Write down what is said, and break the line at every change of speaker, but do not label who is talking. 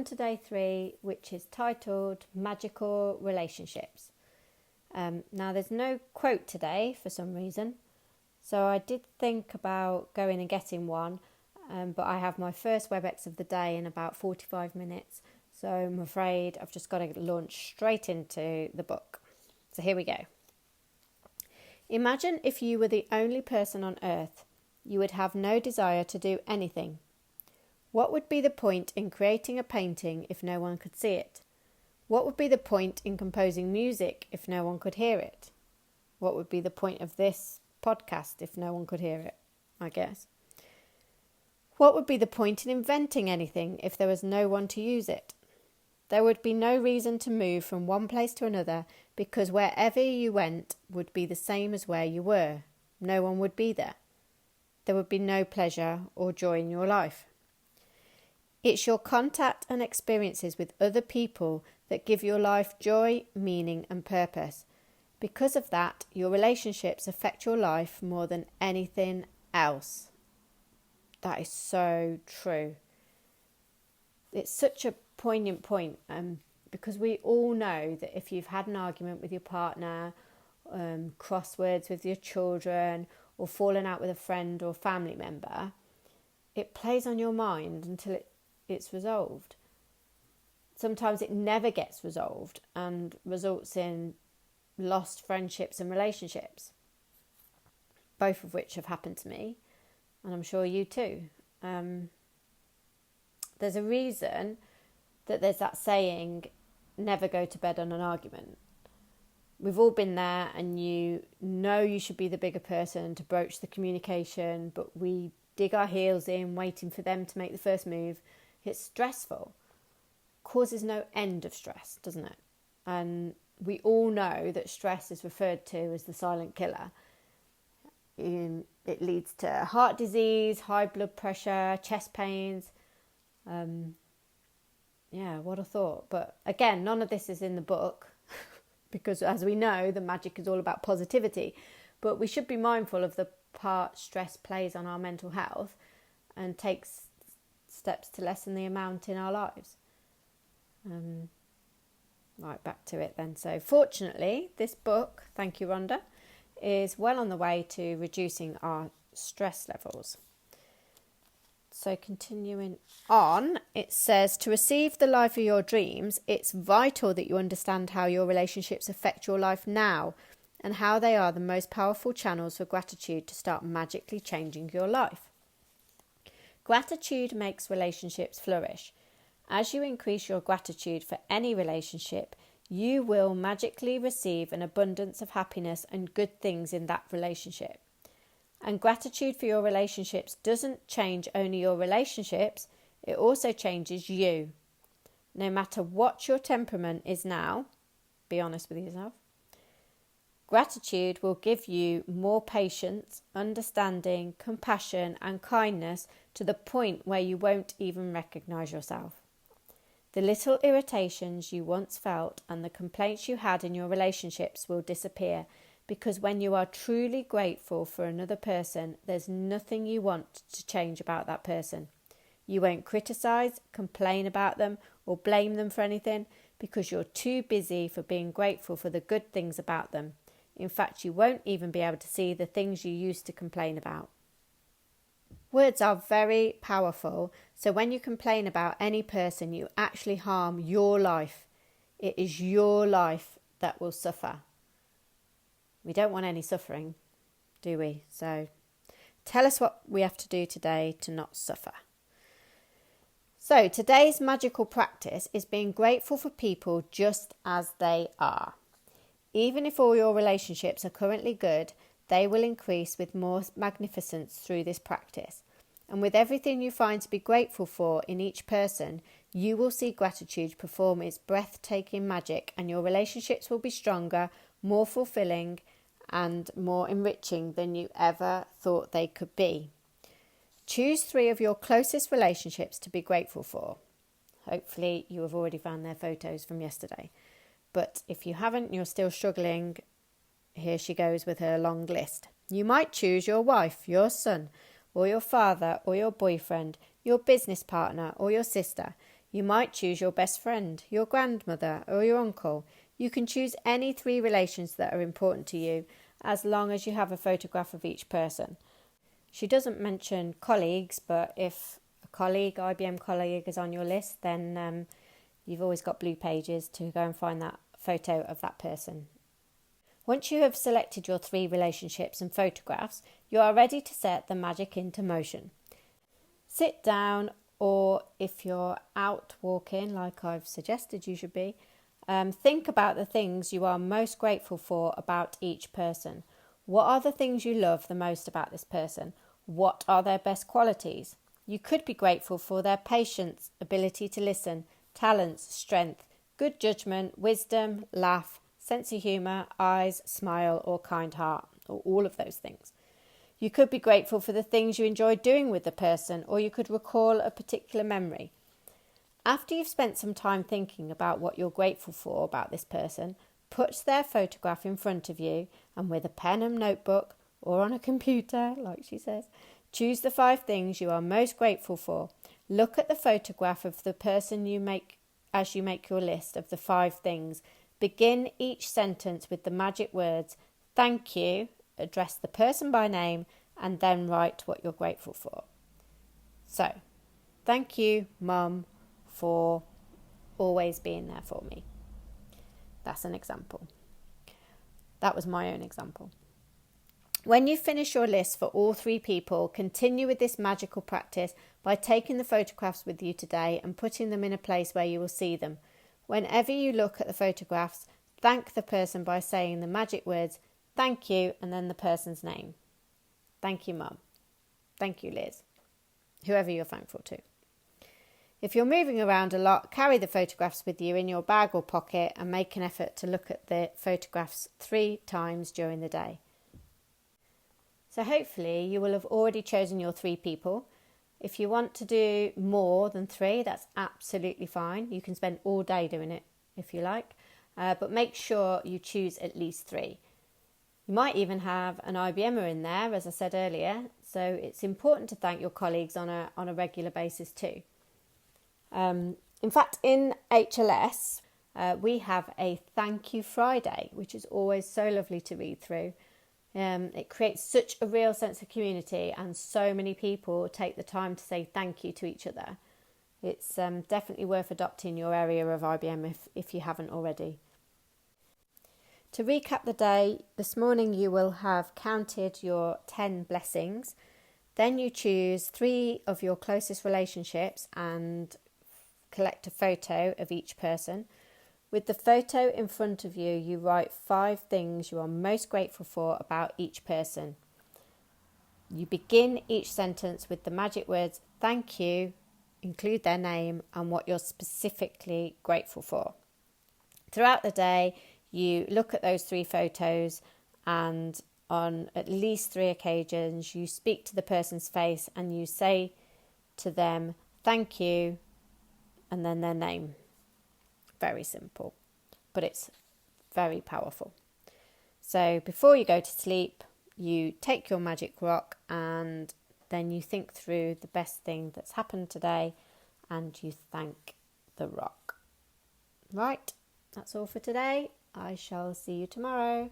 welcome to day 3, which is titled Magical Relationships. Now there's no quote today for some reason, so I did think about going and getting one, but I have my first WebEx of the day in about 45 minutes, so I'm afraid I've just got to launch straight into the book. So here we go. Imagine if you were the only person on earth. You would have no desire to do anything. What would be the point in creating a painting if no one could see it? What would be the point in composing music if no one could hear it? What would be the point of this podcast if no one could hear it, I guess? What would be the point in inventing anything if there was no one to use it? There would be no reason to move from one place to another because wherever you went would be the same as where you were. No one would be there. There would be no pleasure or joy in your life. It's your contact and experiences with other people that give your life joy, meaning and purpose. Because of that, your relationships affect your life more than anything else. That is so true. It's such a poignant point because we all know that if you've had an argument with your partner, crosswords with your children, or fallen out with a friend or family member, it plays on your mind until it's resolved. Sometimes it never gets resolved and results in lost friendships and relationships, both of which have happened to me, and I'm sure you too. There's a reason that there's that saying, never go to bed on an argument. We've all been there, and you know you should be the bigger person to broach the communication, but we dig our heels in waiting for them to make the first move. It's stressful. Causes no end of stress, doesn't it? And we all know that stress is referred to as the silent killer. It leads to heart disease, high blood pressure, chest pains. What a thought. But again, none of this is in the book because as we know, the magic is all about positivity. But we should be mindful of the part stress plays on our mental health and takes steps to lessen the amount in our lives. Right, back to it then. So fortunately, this book, thank you Rhonda, is well on the way to reducing our stress levels. So continuing on, it says, to receive the life of your dreams, it's vital that you understand how your relationships affect your life now and how they are the most powerful channels for gratitude to start magically changing your life. Gratitude makes relationships flourish. As you increase your gratitude for any relationship, you will magically receive an abundance of happiness and good things in that relationship. And gratitude for your relationships doesn't change only your relationships, it also changes you. No matter what your temperament is now, be honest with yourself, gratitude will give you more patience, understanding, compassion and kindness to the point where you won't even recognise yourself. The little irritations you once felt and the complaints you had in your relationships will disappear, because when you are truly grateful for another person, there's nothing you want to change about that person. You won't criticise, complain about them or blame them for anything because you're too busy for being grateful for the good things about them. In fact, you won't even be able to see the things you used to complain about. Words are very powerful, so when you complain about any person, you actually harm your life. It is your life that will suffer. We don't want any suffering, do we? So tell us what we have to do today to not suffer. So today's magical practice is being grateful for people just as they are. Even if all your relationships are currently good, they will increase with more magnificence through this practice. And with everything you find to be grateful for in each person, you will see gratitude perform its breathtaking magic, and your relationships will be stronger, more fulfilling and more enriching than you ever thought they could be. Choose 3 of your closest relationships to be grateful for. Hopefully you have already found their photos from yesterday. But if you haven't, you're still struggling, here she goes with her long list. You might choose your wife, your son, or your father, or your boyfriend, your business partner, or your sister, You might choose your best friend, your grandmother, or your uncle. You can choose any 3 relations that are important to you, as long as you have a photograph of each person. She doesn't mention colleagues, but if a colleague, IBM colleague, is on your list, then you've always got blue pages to go and find that photo of that person. Once you have selected your 3 relationships and photographs, you are ready to set the magic into motion. Sit down, or if you're out walking, like I've suggested you should be, think about the things you are most grateful for about each person. What are the things you love the most about this person? What are their best qualities? You could be grateful for their patience, ability to listen, talents, strength, good judgment, wisdom, laugh, sense of humour, eyes, smile, or kind heart, or all of those things. You could be grateful for the things you enjoyed doing with the person, or you could recall a particular memory. After you've spent some time thinking about what you're grateful for about this person, put their photograph in front of you, and with a pen and notebook, or on a computer, like she says, choose the 5 things you are most grateful for. Look at the photograph of the person as you make your list of the 5 things. Begin each sentence with the magic words, thank you, address the person by name, and then write what you're grateful for. So, thank you, Mum, for always being there for me. That's an example. That was my own example. When you finish your list for all 3 people, continue with this magical practice by taking the photographs with you today and putting them in a place where you will see them. Whenever you look at the photographs, thank the person by saying the magic words, thank you, and then the person's name. Thank you, Mum. Thank you, Liz. Whoever you're thankful to. If you're moving around a lot, carry the photographs with you in your bag or pocket and make an effort to look at the photographs 3 times during the day. So hopefully you will have already chosen your 3 people. If you want to do more than 3, that's absolutely fine. You can spend all day doing it if you like, but make sure you choose at least 3. You might even have an IBMer in there, as I said earlier, so it's important to thank your colleagues on a regular basis too. In fact, in HLS, we have a Thank You Friday, which is always so lovely to read through. It creates such a real sense of community, and so many people take the time to say thank you to each other. It's definitely worth adopting your area of IBM if you haven't already. To recap the day, this morning you will have counted your 10 blessings. Then you choose 3 of your closest relationships and collect a photo of each person. With the photo in front of you, you write 5 things you are most grateful for about each person. You begin each sentence with the magic words, thank you, include their name and what you're specifically grateful for. Throughout the day, you look at those 3 photos, and on at least 3 occasions, you speak to the person's face and you say to them, thank you, and then their name. Very simple, but it's very powerful. So before you go to sleep, you take your magic rock and then you think through the best thing that's happened today and you thank the rock. Right, that's all for today. I shall see you tomorrow.